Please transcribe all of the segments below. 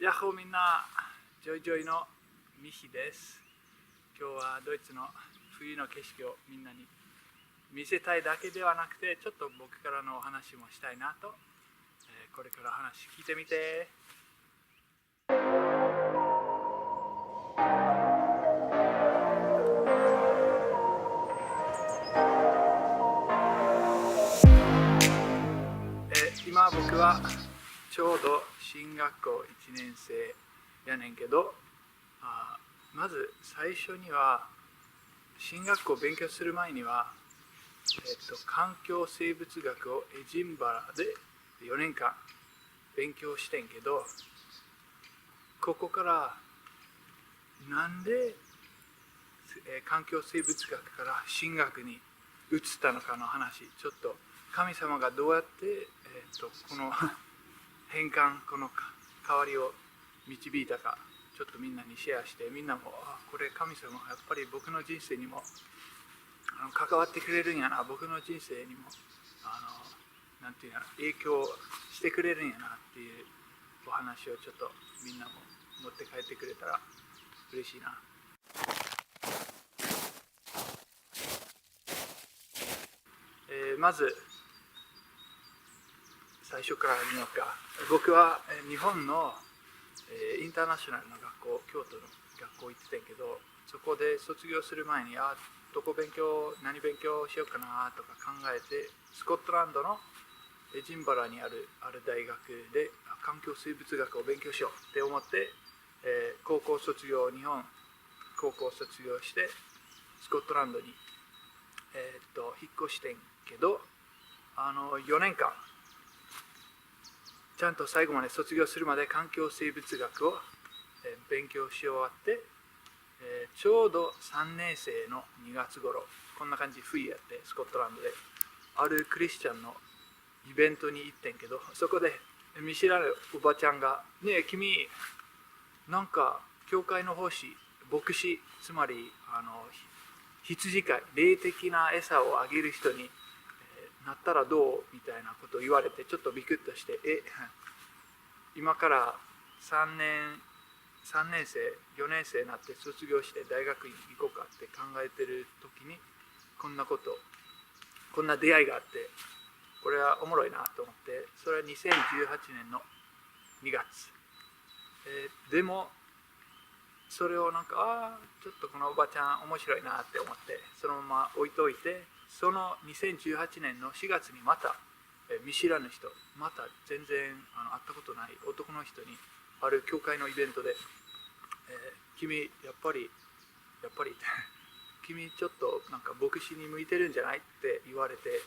ヤッホーみんな、ジョイジョイのミヒです。今日はドイツの冬の景色をみんなに見せたいだけではなくて、ちょっと僕からのお話もしたいなと、これから話聞いてみて。今僕はちょうど進学校1年生やねんけど、まず最初には進学校を勉強する前には、環境生物学をエジンバラで4年間勉強してんけど、ここからなんで、環境生物学から神学に移ったのかの話、ちょっと神様がどうやって、この変換、この変わりを導いたか、ちょっとみんなにシェアして、みんなもこれ神様やっぱり僕の人生にも関わってくれるんやな、僕の人生にもなんていうの影響してくれるんやなっていうお話をちょっとみんなも持って帰ってくれたら嬉しいな。まず最初から見ようか。僕は日本のインターナショナルの学校、京都の学校行ってたんけど、そこで卒業する前に何勉強しようかなとか考えて、スコットランドのエジンバラにある大学で環境生物学を勉強しようって思って、日本高校卒業してスコットランドに、引っ越してんけど、4年間ちゃんと最後まで卒業するまで環境生物学を勉強し終わって、ちょうど3年生の2月頃、こんな感じ冬やって、スコットランドであるクリスチャンのイベントに行ってんけど、そこで見知らぬおばちゃんが「ねえ君、なんか教会の奉仕、牧師、つまり羊飼い、霊的な餌をあげる人になったらどう?」みたいなことを言われて、ちょっとビクッとして、今から3年生4年生になって卒業して大学に行こうかって考えてる時に、こんな出会いがあって、これはおもろいなと思って、それは2018年の2月、でもそれをちょっとこのおばちゃん面白いなって思って、そのまま置いといて、その2018年の4月にまた見知らぬ人、また全然会ったことない男の人にある教会のイベントで「君やっぱり君ちょっと牧師に向いてるんじゃない?」って言われて、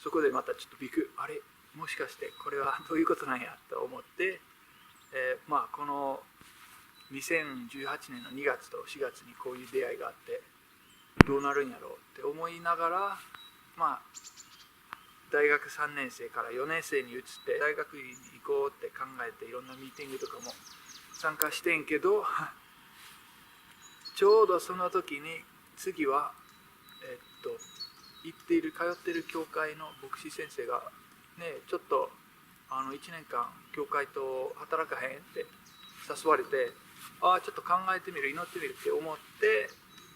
そこでまたちょっとあれもしかしてこれはどういうことなんやと思って、この2018年の2月と4月にこういう出会いがあって、どうなるんやろうって思いながら、大学3年生から4年生に移って大学院に行こうって考えて、いろんなミーティングとかも参加してんけど、ちょうどその時に次は通ってる教会の牧師先生がね、ちょっと1年間教会と働かへんって誘われて、ちょっと考えてみる、祈ってみるって思って、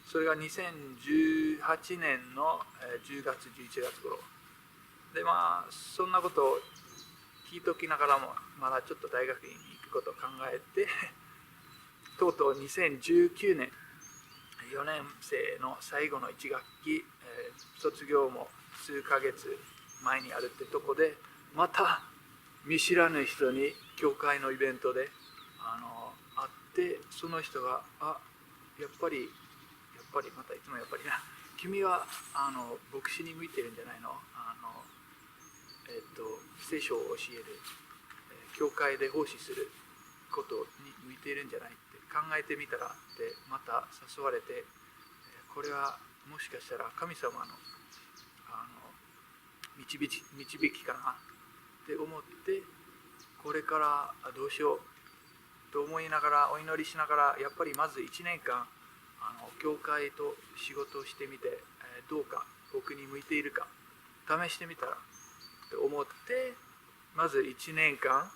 それが2018年の10月11月頃で、そんなことを聞いときながらも、まだちょっと大学院に行くことを考えて、とうとう2019年4年生の最後の1学期、卒業も数ヶ月前にあるってとこで、また見知らぬ人に教会のイベントで会って、その人がやっぱりまたいつもやっぱりな、君は牧師に向いてるんじゃないの、聖書を教える、教会で奉仕することに向いているんじゃないって考えてみたらってまた誘われて、これはもしかしたら神様の導きかなって思って、これからどうしようと思いながら、お祈りしながら、やっぱりまず1年間教会と仕事をしてみて、どうか僕に向いているか試してみたらと思って、まず1年間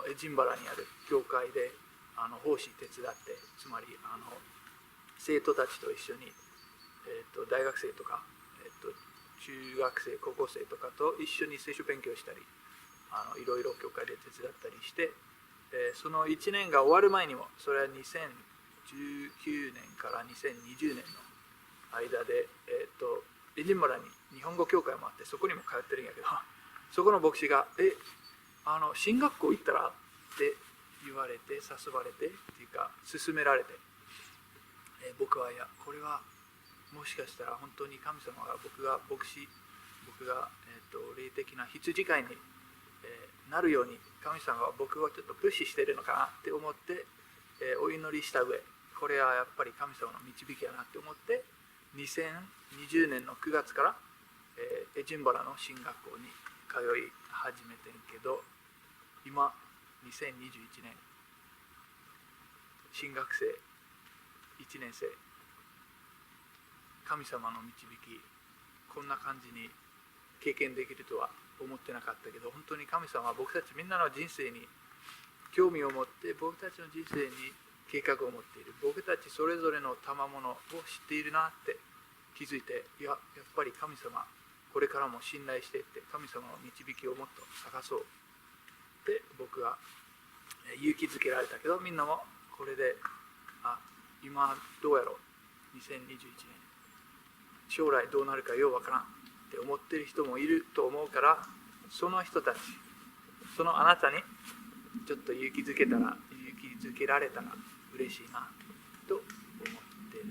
エジンバラにある教会で奉仕手伝って、つまり生徒たちと一緒に、大学生とか、中学生高校生とかと一緒に聖書勉強したり、いろいろ教会で手伝ったりして、その1年が終わる前にも、それは2019年から2020年の間で、エジンバラに日本語教会もあって、そこにも通ってるんやけど、そこの牧師が進学校行ったらって言われて、誘われてっていうか勧められて、僕は、いや、これはもしかしたら本当に神様が僕が霊的な羊飼いになるように神様は僕をちょっとプッシュしてるのかなって思って、お祈りした上、これはやっぱり神様の導きやなって思って、2020年の9月から、エジンバラの進学校に通い始めてんけど、今2021年新学生1年生、神様の導き、こんな感じに経験できるとは思ってなかったけど、本当に神様は僕たちみんなの人生に興味を持って、僕たちの人生に計画を持っている、僕たちそれぞれの賜物を知っているなって気づいて、やっぱり神様これからも信頼していって、神様の導きをもっと探そうって僕は勇気づけられたけど、みんなもこれで今どうやろう、2021年将来どうなるかようわからんって思ってる人もいると思うから、その人たち、そのあなたにちょっと勇気づけられたら嬉しいなと思っている。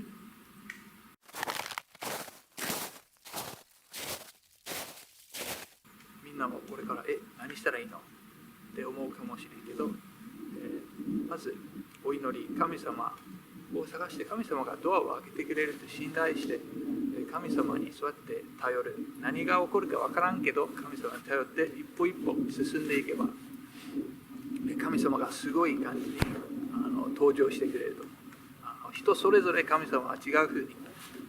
みんなもこれから何したらいいのって思うかもしれんけど、まずお祈り、神様を探して、神様がドアを開けてくれると信頼して、神様にそうやって頼る。何が起こるか分からんけど神様に頼って一歩一歩進んでいけば、神様がすごい感じに登場してくれると。人それぞれ神様は違う風に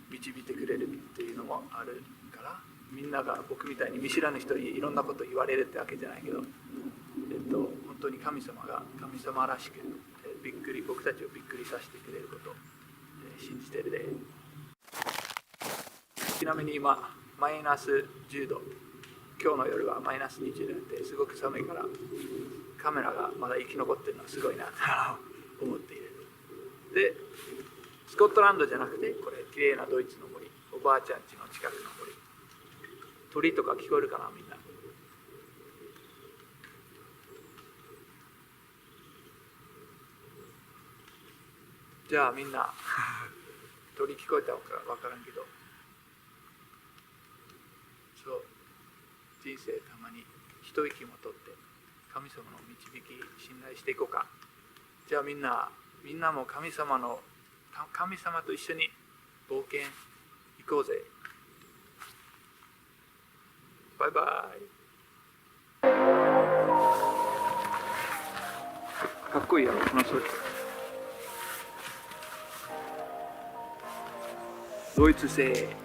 導いてくれるっていうのもあるから、みんなが僕みたいに見知らぬ人にいろんなこと言われるってわけじゃないけど、本当に神様が神様らしく、僕たちをびっくりさせてくれることを信じてるで。ちなみに今マイナス10度、今日の夜はマイナス20度ですごく寒いから、カメラがまだ生き残ってるのはすごいなと思っている。で、スコットランドじゃなくて、これ綺麗なドイツの森、おばあちゃん家の近くの森、鳥とか聞こえるかな、みんな。じゃあみんな鳥聞こえたのか分からんけど、そう、人生たまに一息も取って神様の導き信頼していこうか。じゃあみんなも神様と一緒に冒険行こうぜ。バイバイ。かっこいいやろこの装置。ドイツ製